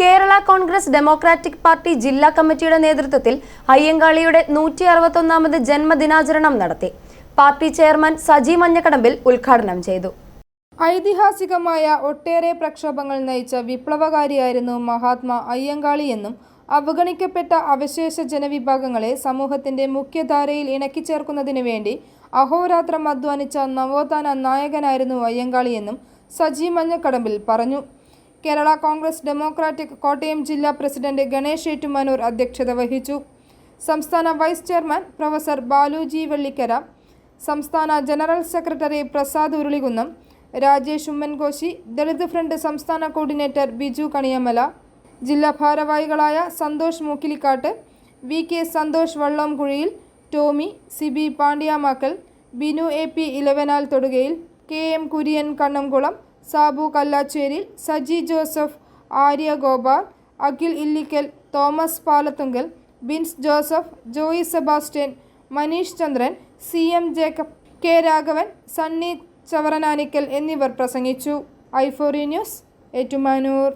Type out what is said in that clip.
Kerala Congress democratic party ജില്ലാ കമ്മിറ്റിയുടെ നേതൃത്വത്തിൽ അയ്യങ്കാളിയുടെ 161ാമത് ജന്മദിനാചരണം നടത്തി. പാർട്ടി ചെയർമാൻ സജി മഞ്ഞക്കടമ്പിൽ ഉദ്ഘാടനം ചെയ്തു. ഐതിഹാസികമായ ഒട്ടേറെ പ്രക്ഷോഭങ്ങൾ നയിച്ച വിപ്ലവകാരിയായിരുന്നു മഹാത്മാ അയ്യങ്കാളിയെന്നും അവഗണിക്കപ്പെട്ട അവശേഷ ജനവിഭാഗങ്ങളെ സമൂഹത്തിന്റെ മുഖ്യധാരയിൽ ഇണക്കിച്ചേർക്കുന്നതിനു വേണ്ടി അഹോരാത്രം അധ്വാനിച്ച നവോത്ഥാന നായകനായിരുന്നു അയ്യങ്കാളിയെന്നും സജി മഞ്ഞക്കടമ്പിൽ പറഞ്ഞു. കേരള കോൺഗ്രസ് ഡെമോക്രാറ്റിക് കോട്ടയം ജില്ലാ പ്രസിഡന്റ് ഗണേഷ് ഏറ്റുമാനൂർ അധ്യക്ഷത വഹിച്ചു. സംസ്ഥാന vice chairman professor Baluji Vellikkara, സംസ്ഥാന general secretary Prasad Urulikunnam, Rajesh Oommenkoshy, Dalit front സംസ്ഥാന കോർഡിനേറ്റർ ബിജു കണിയമല, ജില്ലാ ഭാരവാഹികളായ Santhosh Mookkilikkattu, V K Santhosh Vallamkuzhiyil, Tomy, Siby Pandyamakkal, Binu A P Elavanal Thodukayil, K M Kurian Kannamkulam, Sabu Kallacheril, Saji Joseph, Arya Gopal, Akhil Illikkal, Thomas Palathunkal, Bins Joseph, Joy Sebastian, Maneesh Chandran, C M Jacob, K Raghavan, Sunny Chavaranaanikkal എന്നിവർ പ്രസംഗിച്ചു. ഐ4 ന്യൂസ്, ഏറ്റുമാനൂർ.